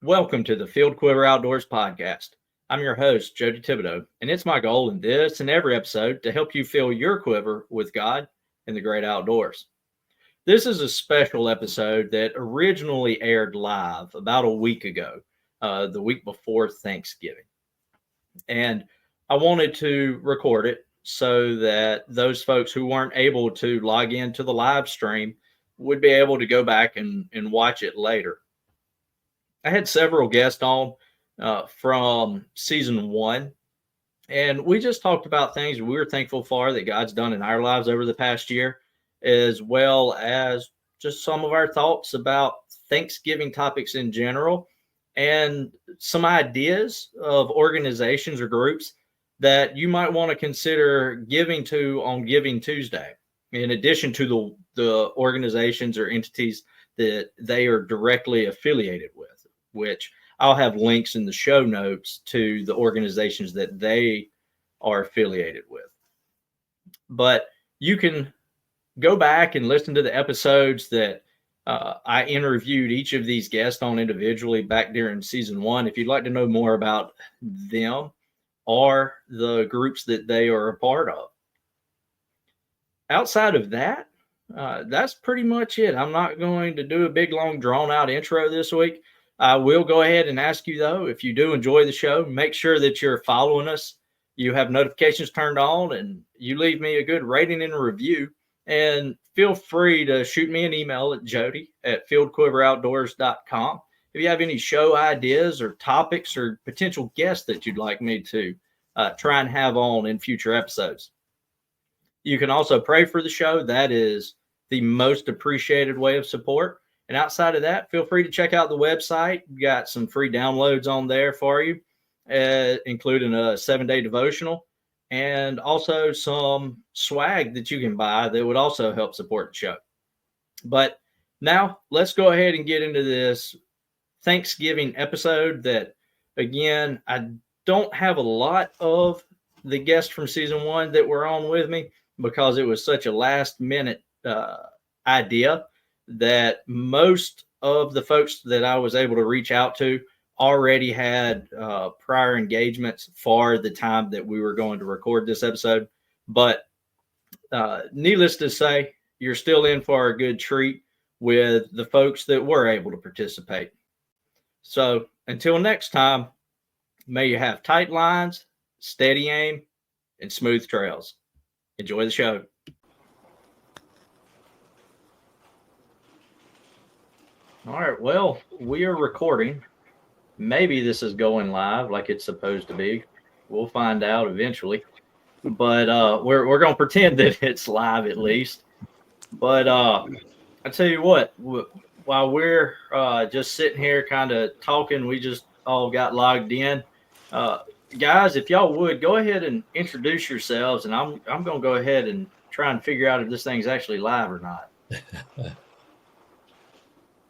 Welcome to the Quiver Outdoors podcast. I'm your host, Jody Thibodeau, and it's my goal in this and every episode to help you fill your quiver with God and the great outdoors. This is a special episode that originally aired live about a week ago, the week before Thanksgiving. And I wanted to record it so that those folks who weren't able to log into the live stream would be able to go back and watch it later. I had several guests on from season one, and we just talked about things we were thankful for that God's done in our lives over the past year, as well as just some of our thoughts about Thanksgiving topics in general and some ideas of organizations or groups that you might want to consider giving to on Giving Tuesday, in addition to the organizations or entities that they are directly affiliated with, which I'll have links in the show notes to the organizations that they are affiliated with. But you can go back and listen to the episodes that I interviewed each of these guests on individually back during season one if you'd like to know more about them or the groups that they are a part of. Outside of that, that's pretty much it. I'm not going to do a big, long, drawn-out intro this week. I will go ahead and ask you, though, if you do enjoy the show, make sure that you're following us, you have notifications turned on, and you leave me a good rating and a review. And feel free to shoot me an email at jody@fieldquiveroutdoors.com if you have any show ideas or topics or potential guests that you'd like me to try and have on in future episodes. You can also pray for the show. That is the most appreciated way of support. And outside of that, feel free to check out the website. We've got some free downloads on there for you, including a 7-day devotional and also some swag that you can buy that would also help support the show. But now let's go ahead and get into this Thanksgiving episode that, again, I don't have a lot of the guests from season one that were on with me because it was such a last minute idea that most of the folks that I was able to reach out to already had prior engagements for the time that we were going to record this episode. But needless to say, you're still in for a good treat with the folks that were able to participate. So until next time, may you have tight lines, steady aim, and smooth trails. Enjoy the show. All right, well, we are recording. Maybe this is going live like it's supposed to be. We'll find out eventually. But we're going to pretend that it's live at least. But I tell you what, while we're just sitting here kind of talking, we just all got logged in. Guys, if y'all would, go ahead and introduce yourselves, and I'm going to go ahead and try and figure out if this thing's actually live or not.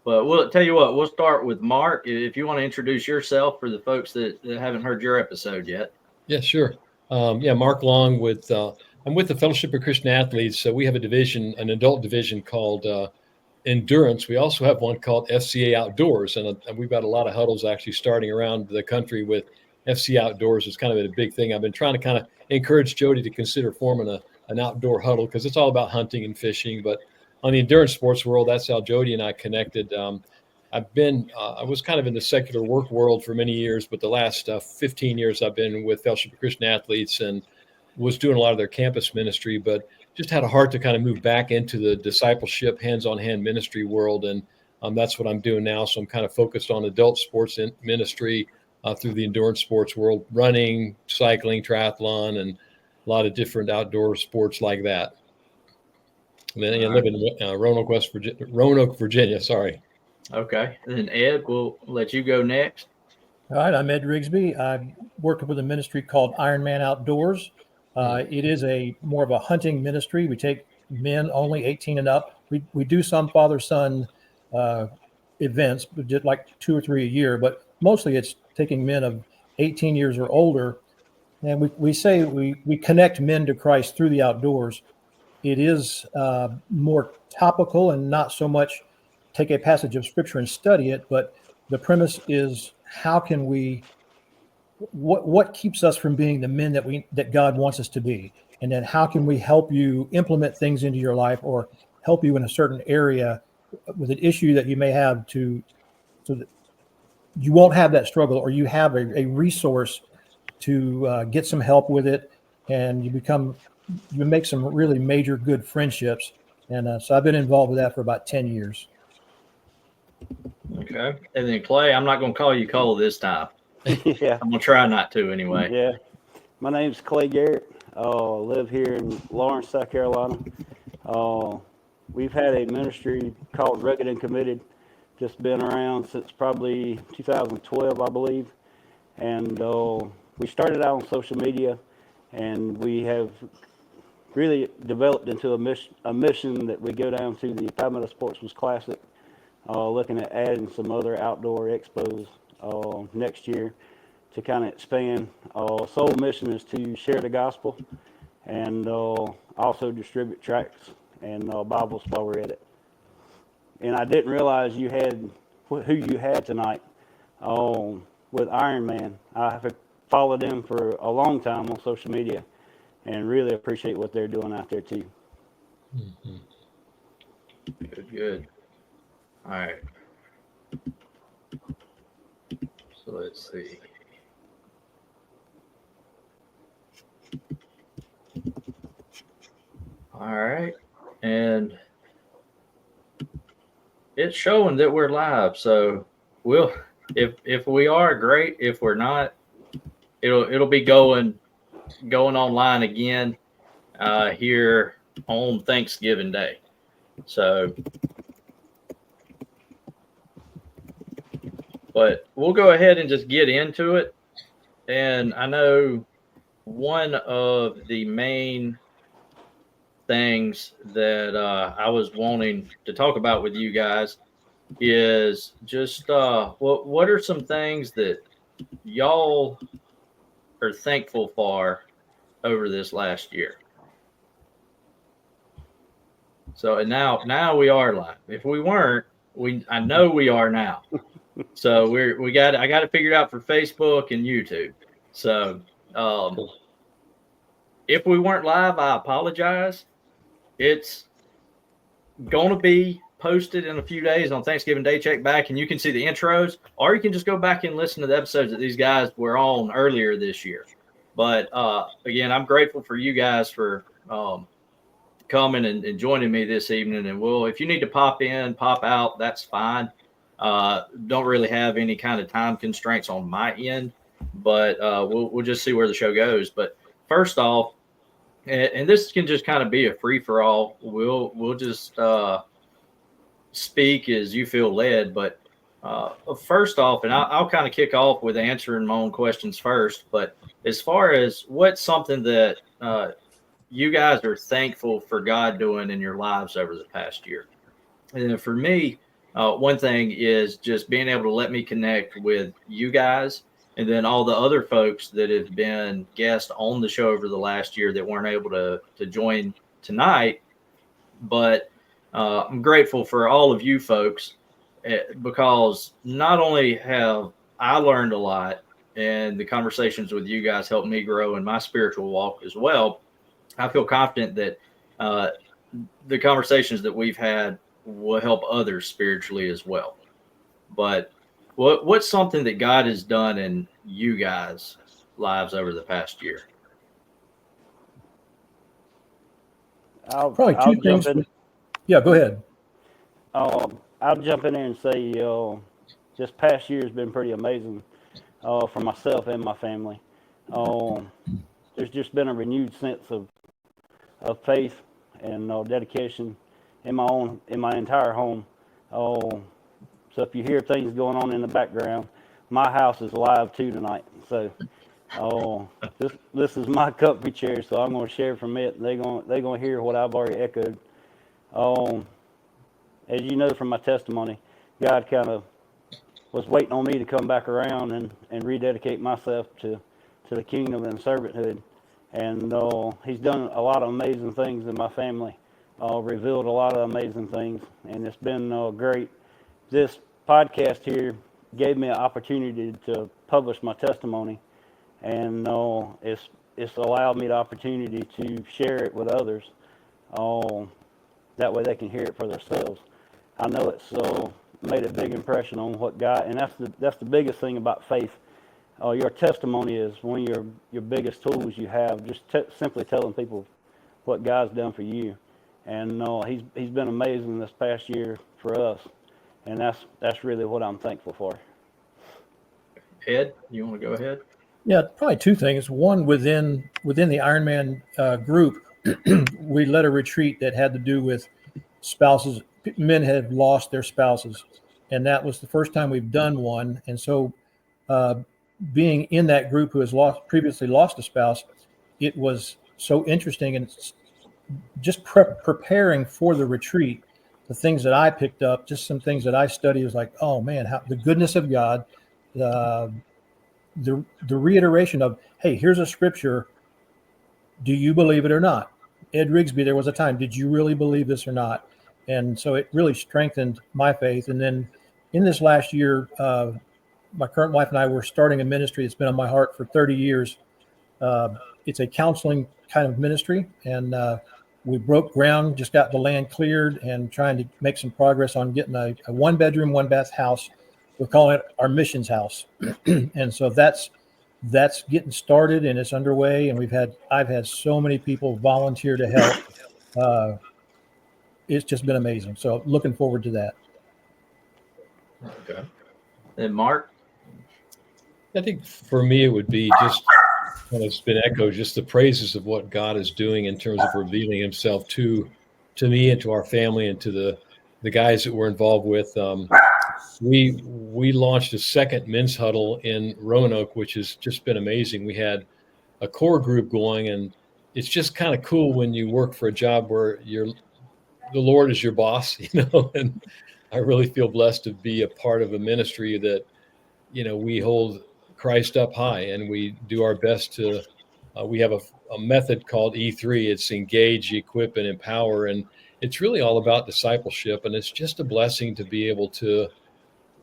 But we'll tell you what, we'll start with Mark. If you want to introduce yourself for the folks that haven't heard your episode yet. Yeah, sure. Mark Long I'm with the Fellowship of Christian Athletes. So we have a division, an adult division called Endurance. We also have one called FCA Outdoors. And we've got a lot of huddles actually starting around the country with FC Outdoors. It's kind of a big thing. I've been trying to kind of encourage Jody to consider forming an outdoor huddle because it's all about hunting and fishing. But on the endurance sports world, that's how Jody and I connected. I was kind of in the secular work world for many years, but the last 15 years I've been with Fellowship of Christian Athletes and was doing a lot of their campus ministry, but just had a heart to kind of move back into the discipleship, hands-on-hand ministry world. And that's what I'm doing now. So I'm kind of focused on adult sports ministry through the endurance sports world, running, cycling, triathlon, and a lot of different outdoor sports like that. And then I live in Roanoke, Virginia. Sorry. Okay. And then Ed, we'll let you go next. All right. I'm Ed Rigsby. I work with a ministry called Ironman Outdoors. It is more of a hunting ministry. We take men only 18 and up. We do some father-son events, but just like 2 or 3 a year, but mostly it's taking men of 18 years or older. And we say we connect men to Christ through the outdoors. It is more topical and not so much take a passage of scripture and study it, but the premise is, how can we, what keeps us from being the men that God wants us to be? And then how can we help you implement things into your life, or help you in a certain area with an issue that you may have, so that you won't have that struggle, or you have a resource to get some help with it, and you make some really major good friendships. And so I've been involved with that for about 10 years. Okay. And then Clay, I'm not going to call you Cole this time. Yeah. I'm going to try not to anyway. Yeah. My name's Clay Garrett. Live here in Lawrence, South Carolina. We've had a ministry called Rugged and Committed, just been around since probably 2012, I believe. And we started out on social media, and we have really developed into a mission that we go down to the Palmetto Sportsman's Classic, looking at adding some other outdoor expos next year to kind of expand. Sole mission is to share the gospel and also distribute tracts and Bibles while we're at it. And I didn't realize you had who you had tonight with Ironman. I have followed them for a long time on social media, and really appreciate what they're doing out there too. Mm-hmm. Good. All right. So let's see. All right. And it's showing that we're live. So we'll, if we are, great. If we're not, it'll be going online again here on Thanksgiving Day. So, but we'll go ahead and just get into it. And I know one of the main things that I was wanting to talk about with you guys is just what are some things that y'all are thankful for over this last year. So, and now we are live. If we weren't, I know we are now. So I got it figured out for Facebook and YouTube. So if we weren't live, I apologize. It's going to be posted in a few days on Thanksgiving Day. Check back and you can see the intros, or you can just go back and listen to the episodes that these guys were on earlier this year. But again, I'm grateful for you guys for coming and joining me this evening. And if you need to pop in, pop out, that's fine. Don't really have any kind of time constraints on my end, but we'll just see where the show goes. But first off, and this can just kind of be a free for all. We'll just speak as you feel led. But first off, and I'll kind of kick off with answering my own questions first. But as far as what's something that you guys are thankful for God doing in your lives over the past year, and for me, one thing is just being able to let me connect with you guys. And then all the other folks that have been guests on the show over the last year that weren't able to join tonight. But I'm grateful for all of you folks because not only have I learned a lot, and the conversations with you guys helped me grow in my spiritual walk as well, I feel confident that the conversations that we've had will help others spiritually as well. But what's something that God has done in you guys' lives over the past year? Probably two things. Yeah, go ahead. I'll jump in there and say this past year has been pretty amazing for myself and my family. There's just been a renewed sense of faith and dedication in my entire home. So if you hear things going on in the background, my house is live too tonight. So this is my comfy chair, so I'm going to share from it. They're going to hear what I've already echoed. As you know from my testimony, God kind of was waiting on me to come back around and rededicate myself to the kingdom and servanthood. And he's done a lot of amazing things in my family, revealed a lot of amazing things, and it's been great. This podcast here gave me an opportunity to publish my testimony, and it's allowed me the opportunity to share it with others. That way they can hear it for themselves. I know it's made a big impression on what God, and that's the biggest thing about faith. Your testimony is one of your biggest tools you have. Just simply telling people what God's done for you, and He's been amazing this past year for us, and that's really what I'm thankful for. Ed, you want to go ahead? Yeah, probably two things. One, within the Ironman group, we led a retreat that had to do with spouses. Men had lost their spouses, and that was the first time we've done one. And so, being in that group who has previously lost a spouse, it was so interesting, and just preparing for the retreat. The things that I picked up, just some things that I studied, was like, oh man, how the goodness of God. The reiteration of, hey, here's a scripture. Do you believe it or not? Ed Rigsby, there was a time, did you really believe this or not? And so it really strengthened my faith. And then in this last year, my current wife and I were starting a ministry that's been on my heart for 30 years. It's a counseling kind of ministry. And we broke ground, just got the land cleared, and trying to make some progress on getting a 1-bedroom, 1-bath house. We're calling it our missions house. And so that's getting started, and it's underway. And I've had so many people volunteer to help. It's just been amazing. So looking forward to that. Okay. And Mark? I think for me, it would be just, and it's been echoed, just the praises of what God is doing in terms of revealing himself to me and to our family and to the guys that we're involved with. We launched a second men's huddle in Roanoke, which has just been amazing. We had a core group going, and it's just kind of cool when you work for a job where the Lord is your boss, and I really feel blessed to be a part of a ministry that, we hold Christ up high, and we do our best to, we have a method called E3. It's engage, equip, and empower. And it's really all about discipleship. And it's just a blessing to be able to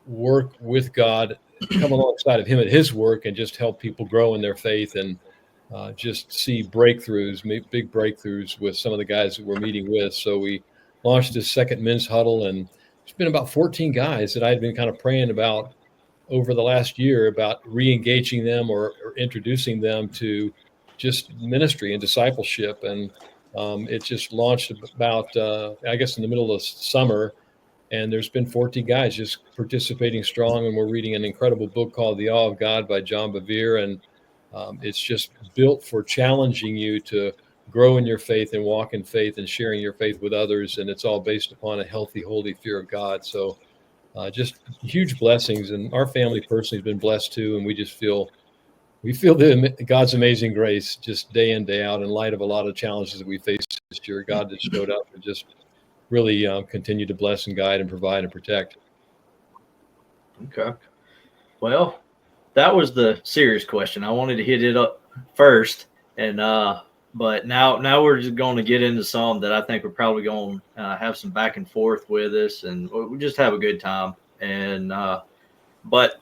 work with God, come alongside of him at his work, and just help people grow in their faith, and just see breakthroughs, big breakthroughs with some of the guys that we're meeting with. So we launched this second men's huddle, and it's been about 14 guys that I'd been kind of praying about over the last year about re-engaging them or introducing them to just ministry and discipleship. And it just launched about, I guess, in the middle of summer. And there's been 14 guys just participating strong. And we're reading an incredible book called The Awe of God by John Bevere. And it's just built for challenging you to grow in your faith and walk in faith and sharing your faith with others. And it's all based upon a healthy, holy fear of God. So just huge blessings. And our family personally has been blessed too. And we feel God's amazing grace just day in, day out, in light of a lot of challenges that we faced this year. God just showed up and just really continue to bless and guide and provide and protect. Okay. Well, that was the serious question. I wanted to hit it up first, and but now we're just going to get into some that I think we're probably going to have some back and forth with us, and we just have a good time. And but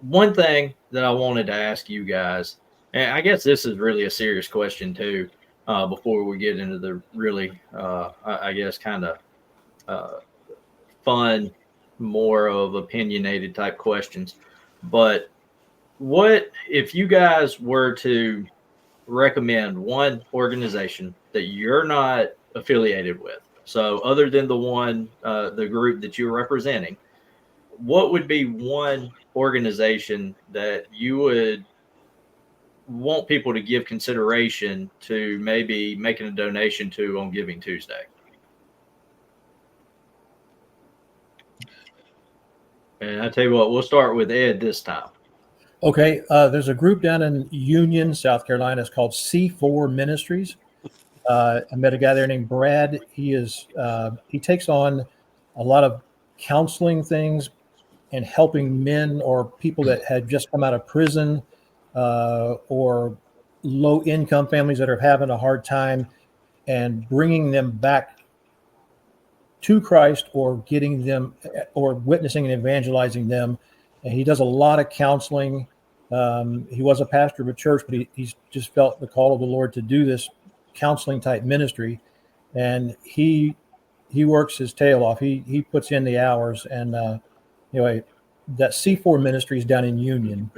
one thing that I wanted to ask you guys, and I guess this is really a serious question too, before we get into the really, I guess, kind of fun, more of opinionated type questions. But what if you guys were to recommend one organization that you're not affiliated with? So other than the group that you're representing, what would be one organization that you would want people to give consideration to maybe making a donation to on Giving Tuesday? And I tell you what, we'll start with Ed this time. Okay, there's a group down in Union, South Carolina. It's called C4 Ministries. I met a guy there named Brad. He takes on a lot of counseling things and helping men or people that had just come out of prison or low-income families that are having a hard time, and bringing them back to Christ or getting them or witnessing and evangelizing them. And he does a lot of counseling. He was a pastor of a church, but he's just felt the call of the Lord to do this counseling type ministry. And he works his tail off. He puts in the hours. And anyway, that C4 ministry is down in Union.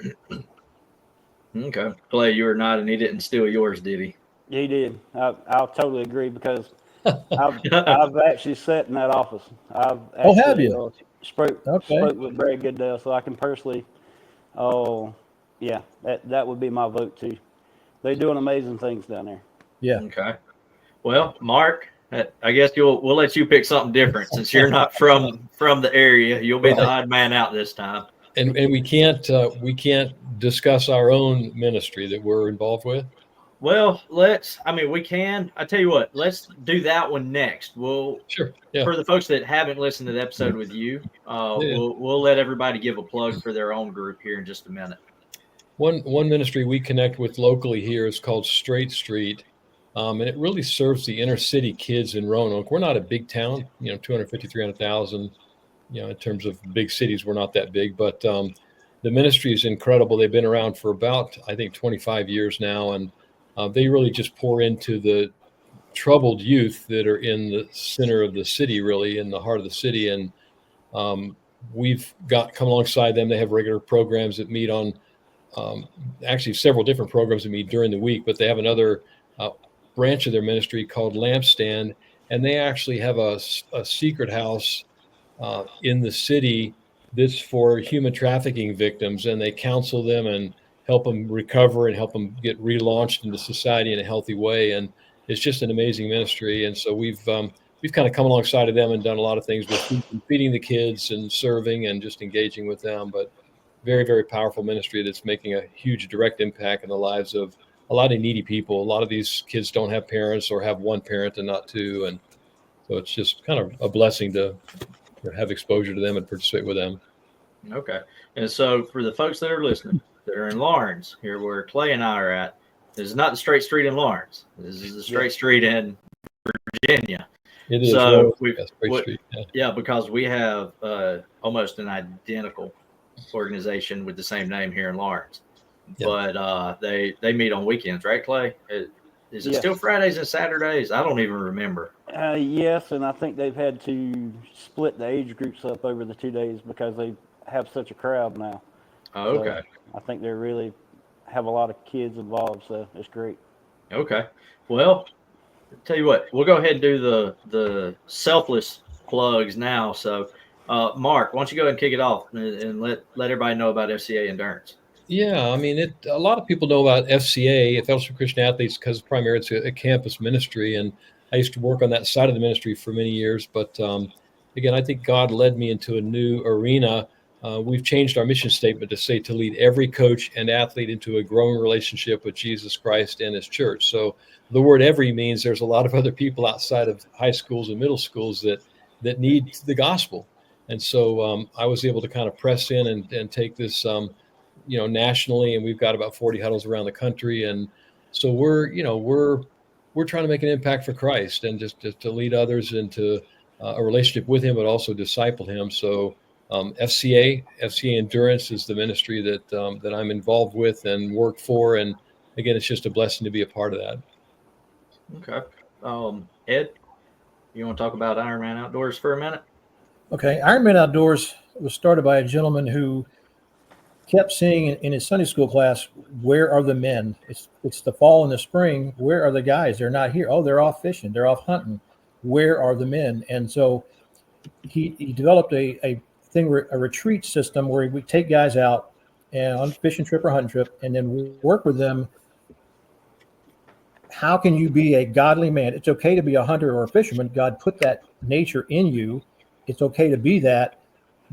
Okay. Clay, you were not, and he didn't steal yours, did he? He did. I'll totally agree because I've actually sat in that office. I've actually, have you? Spoke with Brad Goodell, so I can personally. Oh, yeah, that would be my vote too. They're doing amazing things down there. Yeah. Okay. Well, Mark, I guess we'll let you pick something different since you're not from the area. You'll be the odd man out this time. And we can't discuss our own ministry that we're involved with. Well, we can. I tell you what, let's do that one next. Sure. Yeah. For the folks that haven't listened to the episode with you, we'll let everybody give a plug for their own group here in just a minute. One ministry we connect with locally here is called Straight Street. And it really serves the inner city kids in Roanoke. We're not a big town, 250, 300,000, in terms of big cities, we're not that big, but the ministry is incredible. They've been around for about, I think, 25 years now. And they really just pour into the troubled youth that are in the center of the city, really in the heart of the city. And we've come alongside them. They have regular programs that meet on, actually several different programs that meet during the week, but they have another branch of their ministry called Lampstand, and they actually have a secret house in the city that's for human trafficking victims, and they counsel them and help them recover and help them get relaunched into society in a healthy way. And it's just an amazing ministry. And so we've kind of come alongside of them and done a lot of things with feeding the kids and serving and just engaging with them. But very, very powerful ministry that's making a huge direct impact in the lives of a lot of needy people. A lot of these kids don't have parents or have one parent and not two. And so it's just kind of a blessing to have exposure to them and participate with them. Okay. And so for the folks that are listening, that are in Lawrence, here where Clay and I are at, this is not the straight street in Lawrence. This is the straight street in Virginia. It is. So Street, because we have almost an identical organization with the same name here in Lawrence. Yeah. But they meet on weekends, right, Clay? Is it still Fridays and Saturdays? I don't even remember. Yes, and I think they've had to split the age groups up over the 2 days because they have such a crowd now. Oh, okay. So I think they really have a lot of kids involved, so it's great. Okay. Well, tell you what, we'll go ahead and do the selfless plugs now. So, Mark, why don't you go ahead and kick it off and let everybody know about FCA Endurance? Yeah, I mean, a lot of people know about FCA, Fellowship of Christian Athletes, because primarily it's a campus ministry, and I used to work on that side of the ministry for many years. But again, I think God led me into a new arena. We've changed our mission statement to say to lead every coach and athlete into a growing relationship with Jesus Christ and his church. So the word every means there's a lot of other people outside of high schools and middle schools that need the gospel. And so I was able to kind of press in and take this nationally, and we've got about 40 huddles around the country. And so we're trying to make an impact for Christ and just to lead others into a relationship with him, but also disciple him. So FCA Endurance is the ministry that I'm involved with and work for. And again, it's just a blessing to be a part of that. Okay. Ed, you want to talk about Ironman Outdoors for a minute? Okay. Ironman Outdoors was started by a gentleman who kept seeing in his Sunday school class, where are the men? It's the fall and the spring. Where are the guys? They're not here. Oh, they're off fishing. They're off hunting. Where are the men? And so he developed a retreat system where we take guys out and on a fishing trip or hunting trip, and then we work with them. How can you be a godly man? It's okay to be a hunter or a fisherman. God put that nature in you. It's okay to be that.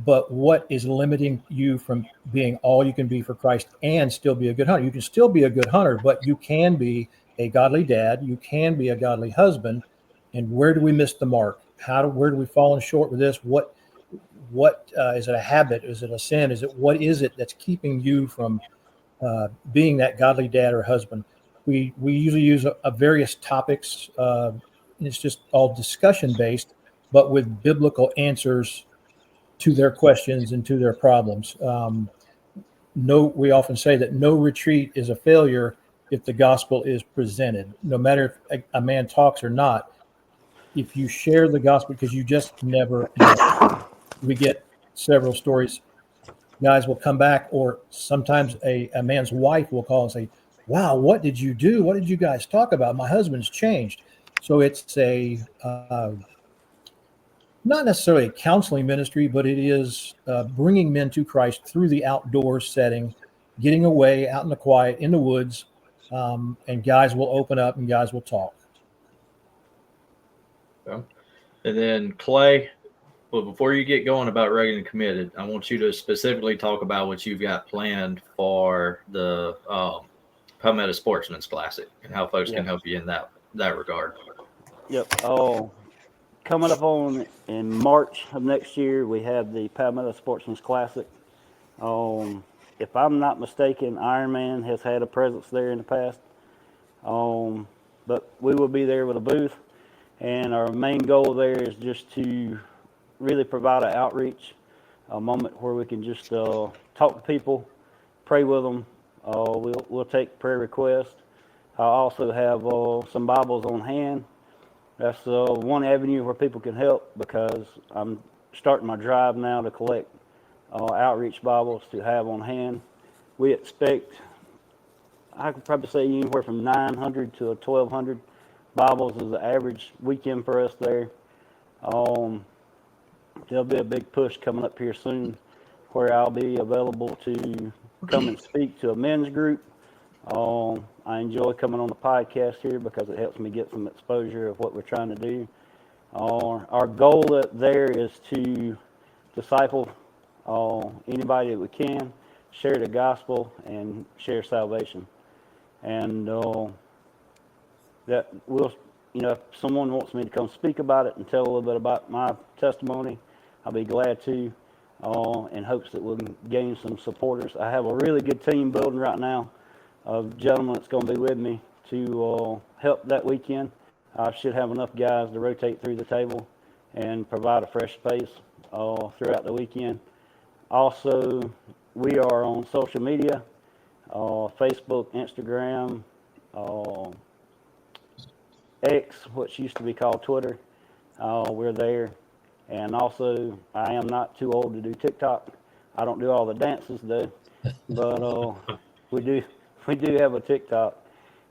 But what is limiting you from being all you can be for Christ and still be a good hunter? You can still be a good hunter, but you can be a godly dad. You can be a godly husband. And where do we miss the mark? Where do we fall short with this? What is it a habit? Is it a sin? What is it that's keeping you from being that godly dad or husband? We usually use a various topics. It's just all discussion based. but with biblical answers to their questions and to their problems. We often say that no retreat is a failure if the gospel is presented. No matter if a man talks or not, if you share the gospel, because you just never know. We get several stories. Guys will come back, or sometimes a man's wife will call and say, "Wow, what did you do? What did you guys talk about? My husband's changed." So it's not necessarily a counseling ministry, but it is bringing men to Christ through the outdoor setting, getting away out in the quiet, in the woods, and guys will open up and guys will talk. Okay. And then Clay, well, before you get going about Rugged and Committed, I want you to specifically talk about what you've got planned for the Palmetto Sportsman's Classic and how folks can help you in that regard. Yep. Coming up in March of next year, we have the Palmetto Sportsman's Classic. If I'm not mistaken, Ironman has had a presence there in the past. But we will be there with a booth, and our main goal there is just to really provide an outreach, a moment where we can just talk to people, pray with them. We'll take prayer requests. I also have some Bibles on hand. That's one avenue where people can help, because I'm starting my drive now to collect outreach Bibles to have on hand. We expect, I could probably say, anywhere from 900 to 1,200 Bibles is the average weekend for us there. There'll be a big push coming up here soon where I'll be available to come and speak to a men's group. I enjoy coming on the podcast here because it helps me get some exposure of what we're trying to do. Our goal there is to disciple anybody that we can, share the gospel, and share salvation. And that will, if someone wants me to come speak about it and tell a little bit about my testimony, I'll be glad to, in hopes that we'll gain some supporters. I have a really good team building right now of gentlemen that's going to be with me to help that weekend. I should have enough guys to rotate through the table and provide a fresh space throughout the weekend. Also, we are on social media, Facebook, Instagram, X, which used to be called Twitter. We're there. And also, I am not too old to do TikTok. I don't do all the dances though, but we do have a TikTok,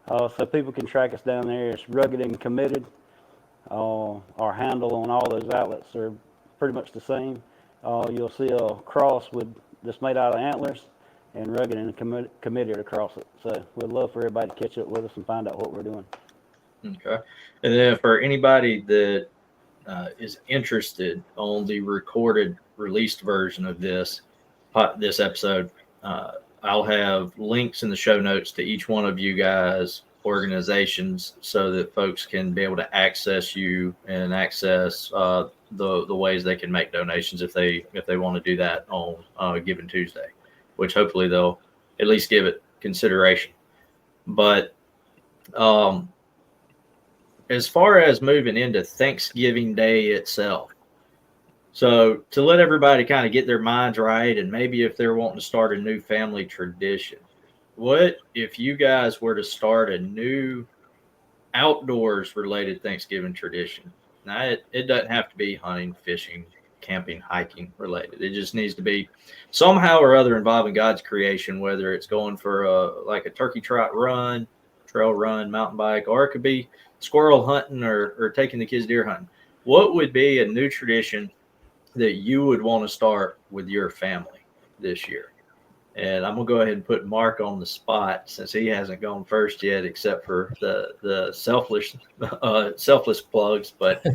so people can track us down there. It's Rugged and Committed. Our handle on all those outlets are pretty much the same. You'll see a cross that's made out of antlers, and Rugged and Committed across it. So we'd love for everybody to catch up with us and find out what we're doing. Okay. And then for anybody that is interested on the recorded, released version of this episode, I'll have links in the show notes to each one of you guys' organizations so that folks can be able to access you and access the ways they can make donations if they want to do that on Giving Tuesday, which hopefully they'll at least give it consideration. But as far as moving into Thanksgiving Day itself, so to let everybody kind of get their minds right, and maybe if they're wanting to start a new family tradition, what if you guys were to start a new outdoors related Thanksgiving tradition? Now, it doesn't have to be hunting, fishing, camping, hiking related. It just needs to be somehow or other involving God's creation, whether it's going for like a turkey trot run, trail run, mountain bike, or it could be squirrel hunting or taking the kids deer hunting. What would be a new tradition that you would want to start with your family this year? And I'm going to go ahead and put Mark on the spot since he hasn't gone first yet, except for the selfless plugs. But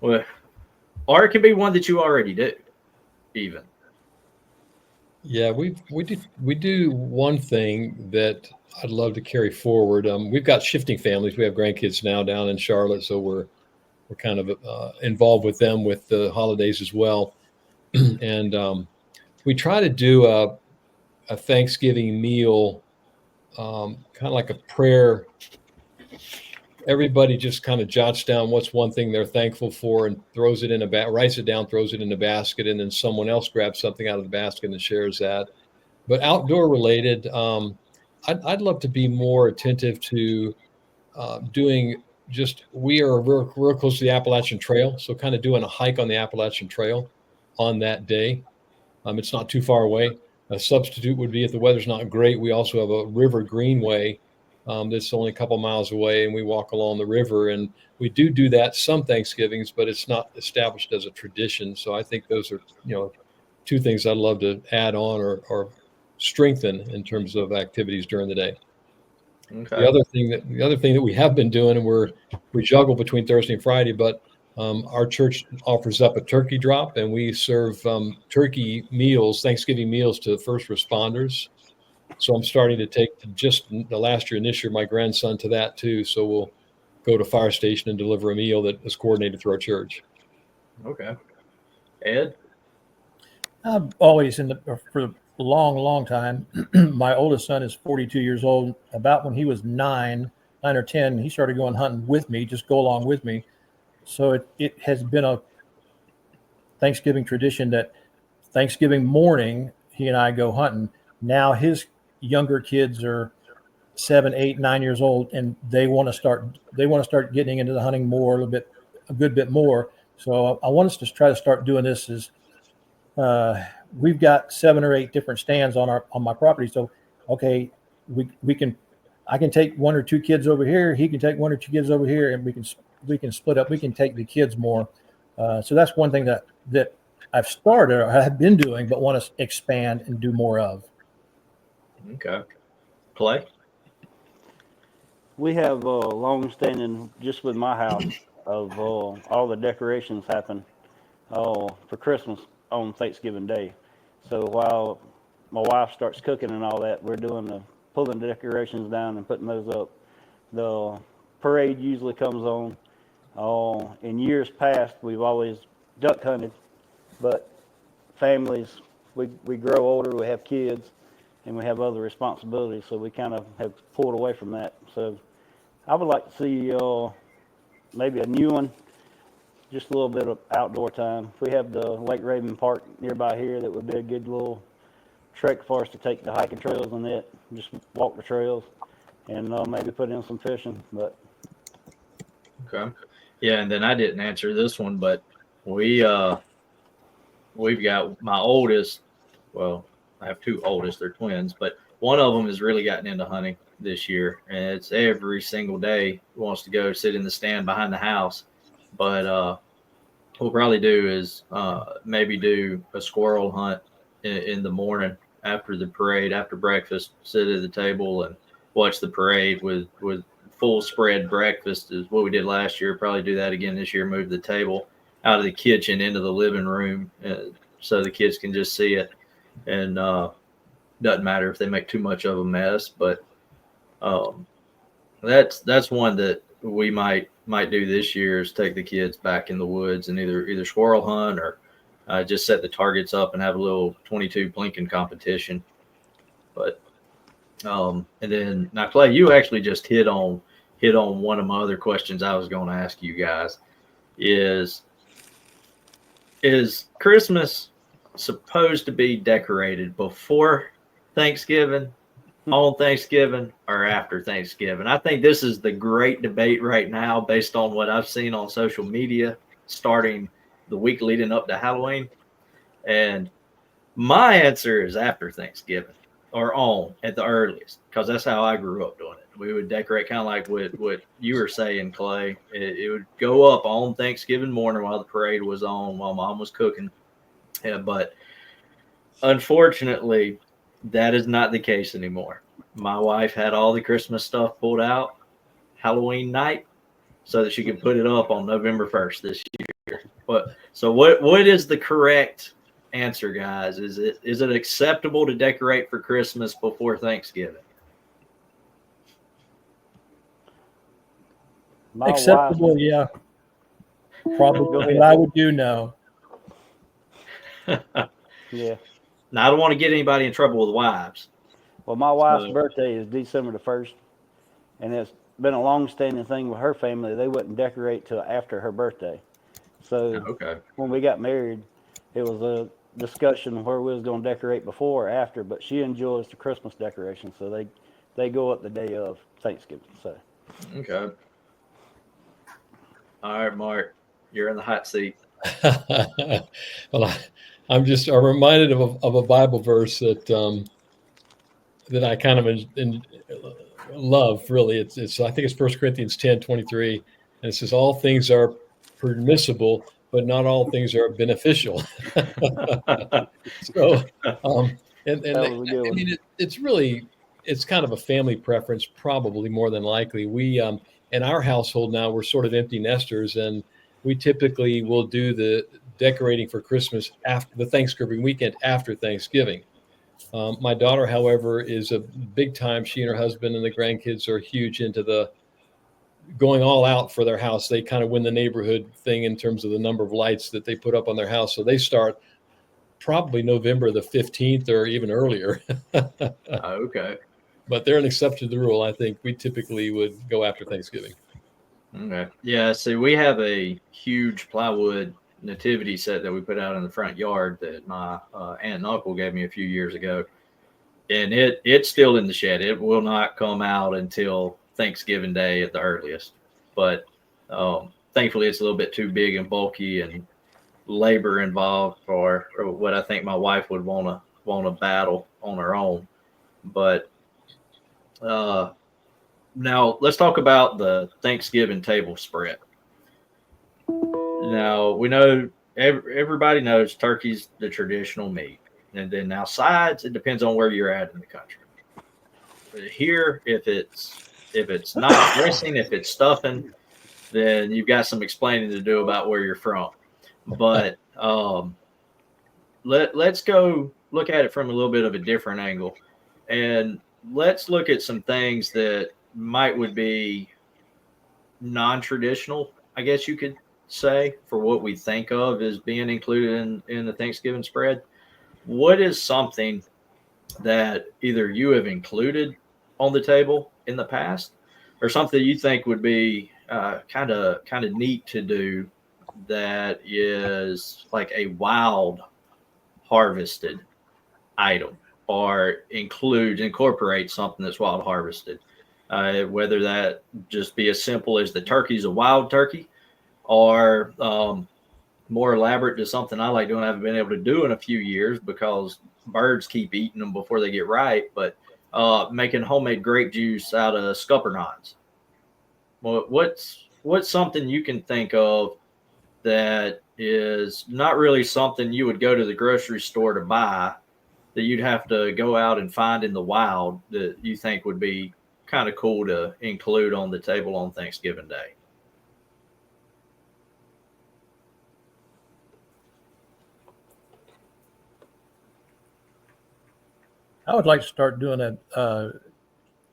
or it could be one that you already do, even. Yeah, we do one thing that I'd love to carry forward. We've got shifting families. We have grandkids now down in Charlotte, so we're kind of involved with them with the holidays as well. And we try to do a Thanksgiving meal, kind of like a prayer everybody just kind of jots down what's one thing they're thankful for and throws it in writes it down, throws it in a basket, and then someone else grabs something out of the basket and shares that. But outdoor related, I'd love to be more attentive to doing just, we are real close to the Appalachian Trail. So kind of doing a hike on the Appalachian Trail on that day. It's not too far away. A substitute would be if the weather's not great. We also have a river greenway that's only a couple miles away, and we walk along the river. And we do that some Thanksgivings, but it's not established as a tradition. So I think those are, two things I'd love to add on or strengthen in terms of activities during the day. Okay. The other thing that we have been doing, and we juggle between Thursday and Friday, but our church offers up a turkey drop, and we serve turkey meals, Thanksgiving meals, to first responders. So I'm starting to take just the last year and this year my grandson to that too. So we'll go to fire station and deliver a meal that is coordinated through our church. Okay. Ed? I've always, for a long time, my oldest son is 42 years old. About when he was 9 or 10, he started going hunting with me, just go along with me. So it has been a Thanksgiving tradition that Thanksgiving morning, he and I go hunting. Now his younger kids are 7, 8, 9 years old, and they want to start getting into the hunting more, a good bit more. So I want us to try to start doing this we've got 7 or 8 different stands on my property. So, okay, I can take 1 or 2 kids over here. He can take 1 or 2 kids over here, and we can split up. We can take the kids more. So that's one thing that I've started or have been doing, but want to expand and do more of. Okay. Clay? We have long-standing, just with my house, of all the decorations happen for Christmas on Thanksgiving Day. So while my wife starts cooking and all that, we're pulling the decorations down and putting those up. The parade usually comes on. In years past, we've always duck hunted, but families, we grow older, we have kids, and we have other responsibilities, so we kind of have pulled away from that. So I would like to see maybe a new one, just a little bit of outdoor time. If we have the Lake Raven Park nearby here, that would be a good little trek for us to take the hiking trails and that, just walk the trails and maybe put in some fishing. But Okay. Yeah, and then I didn't answer this one, but we've got my oldest, well, I have 2 oldest, they're twins, but one of them has really gotten into hunting this year, and it's every single day wants to go sit in the stand behind the house. But what we'll probably do is maybe do a squirrel hunt in the morning after the parade, after breakfast, sit at the table and watch the parade with full spread breakfast is what we did last year. Probably do that again this year, move the table out of the kitchen into the living room so the kids can just see it. And doesn't matter if they make too much of a mess, but that's one that we might do this year, is take the kids back in the woods and either squirrel hunt or just set the targets up and have a little 22 plinking competition. But and then now, Clay, you actually just hit on one of my other questions I was going to ask you guys. Is Christmas supposed to be decorated before Thanksgiving, on Thanksgiving, or after Thanksgiving? I think this is the great debate right now based on what I've seen on social media starting the week leading up to Halloween. And my answer is after Thanksgiving, or on at the earliest, because that's how I grew up doing it. We would decorate kind of like what you were saying, Clay. It would go up on Thanksgiving morning while the parade was on, while Mom was cooking. Yeah, but unfortunately, that is not the case anymore. My wife had all the Christmas stuff pulled out Halloween night so that she could put it up on November 1st this year. So what is the correct answer, guys? Is it acceptable to decorate for Christmas before Thanksgiving? Acceptable, yeah. Probably, I would do no. Yeah. Now, I don't want to get anybody in trouble with wives. Well, my wife's birthday is December the 1st, and been a long-standing thing with her family. They wouldn't decorate till after her birthday. So Okay. when we got married, it was a discussion where we was going to decorate before or after. But she enjoys the Christmas decoration, so they go up the day of Thanksgiving. So Okay. All right, Mark, you're in the hot seat. Well, I'm reminded of a Bible verse that I kind of love. Really, it's I think it's 1 Corinthians 10:23, and it says all things are permissible, but not all things are beneficial. So, that was a good I one. mean, it's kind of a family preference, probably more than likely. We in our household now we're sort of empty nesters, and we typically will do the decorating for Christmas after the Thanksgiving weekend after Thanksgiving. My daughter, however, is a big time. She and her husband and the grandkids are huge into the going all out for their house. They kind of win the neighborhood thing in terms of the number of lights that they put up on their house. So they start probably November the 15th or even earlier. Okay. But they're an exception to the rule. I think we typically would go after Thanksgiving. Okay. Yeah. See, we have a huge plywood nativity set that we put out in the front yard that my aunt and uncle gave me a few years ago, and it's still in the shed. It will not come out until Thanksgiving Day at the earliest. But thankfully, it's a little bit too big and bulky and labor involved for what I think my wife would want to battle on her own. But uh, now let's talk about the Thanksgiving table spread. Now we know everybody knows turkey's the traditional meat, and then now sides it depends on where you're at in the country. Here, if it's not dressing, if it's stuffing, then you've got some explaining to do about where you're from. But let's go look at it from a little bit of a different angle, and let's look at some things that would be non-traditional, I guess you could say, for what we think of as being included in the Thanksgiving spread. What is something that either you have included on the table in the past, or something you think would be kind of neat to do that is like a wild harvested item, or incorporates something that's wild harvested, whether that just be as simple as the turkey's a wild turkey, or more elaborate to something I like doing. I haven't been able to do in a few years because birds keep eating them before they get ripe. But making homemade grape juice out of scuppernons. Well, what's something you can think of that is not really something you would go to the grocery store to buy, that you'd have to go out and find in the wild, that you think would be kind of cool to include on the table on Thanksgiving Day? I would like to start doing a.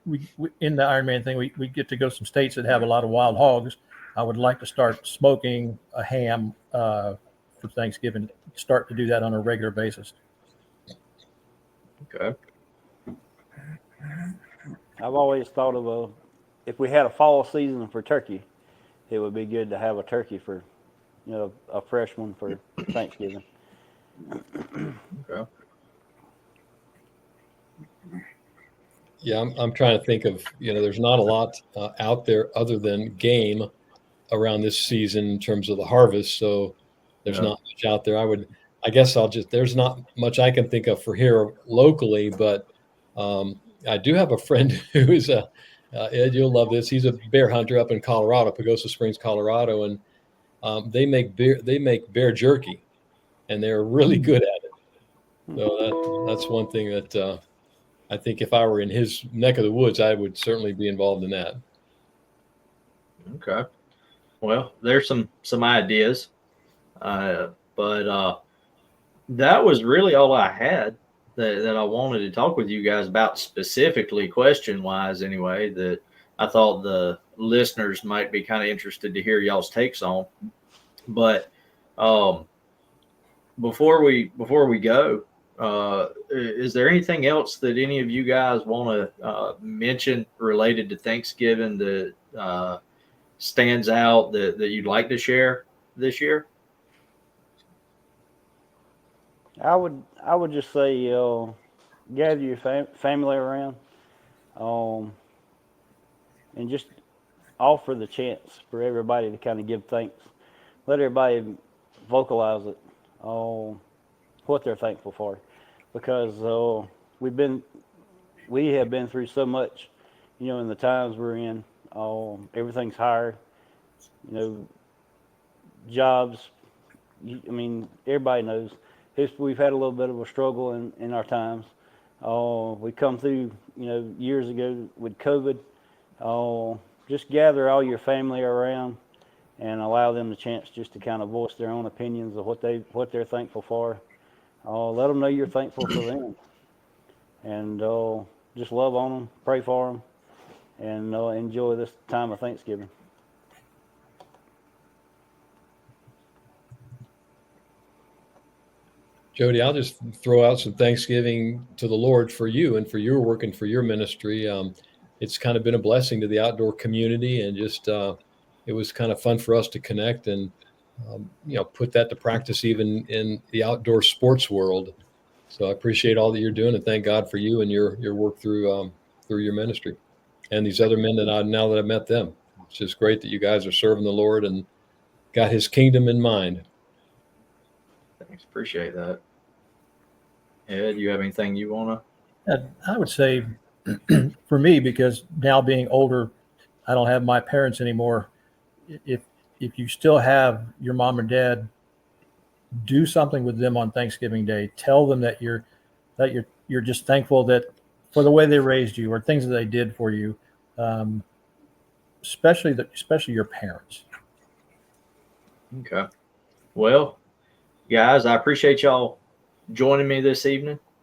We in the Ironman thing, we get to go some states that have a lot of wild hogs. I would like to start smoking a ham for Thanksgiving. Start to do that on a regular basis. Okay. I've always thought of if we had a fall season for turkey, it would be good to have a turkey for, a fresh one for Thanksgiving. Okay. Yeah, I'm trying to think of, there's not a lot out there other than game around this season in terms of the harvest. So there's Yeah. not much out there. I guess there's not much I can think of for here locally, but I do have a friend who is Ed, you'll love this. He's a bear hunter up in Colorado, Pagosa Springs, Colorado. And they make bear jerky, and they're really good at it. So that's one thing that, I think if I were in his neck of the woods, I would certainly be involved in that. Okay. Well, there's some ideas, but that was really all I had that I wanted to talk with you guys about, specifically question wise. Anyway, that I thought the listeners might be kind of interested to hear y'all's takes on. But before we go, Is there anything else that any of you guys want to mention related to Thanksgiving that stands out that you'd like to share this year? I would just say gather your family around, and just offer the chance for everybody to kind of give thanks. Let everybody vocalize it, what they're thankful for, because we have been through so much, in the times we're in. Everything's hard, jobs. Everybody knows. We've had a little bit of a struggle in our times. We come through, years ago with COVID. Just gather all your family around and allow them the chance just to kind of voice their own opinions of what they're thankful for. Let them know you're thankful for them, and just love on them, pray for them, and enjoy this time of Thanksgiving. Jody, I'll just throw out some Thanksgiving to the Lord for you and for your work and for your ministry. It's kind of been a blessing to the outdoor community, and just it was kind of fun for us to connect and put that to practice even in the outdoor sports world. So I appreciate all that you're doing, and thank God for you and your work through your ministry, and these other men now that I've met them. It's just great that you guys are serving the Lord and got His kingdom in mind. Thanks, appreciate that. Ed, you have anything you want to? I would say, for me, because now being older, I don't have my parents anymore. If you still have your mom or dad, do something with them on Thanksgiving Day. Tell them that you're just thankful that for the way they raised you or things that they did for you, especially your parents. Okay. Well, guys, I appreciate y'all joining me this evening.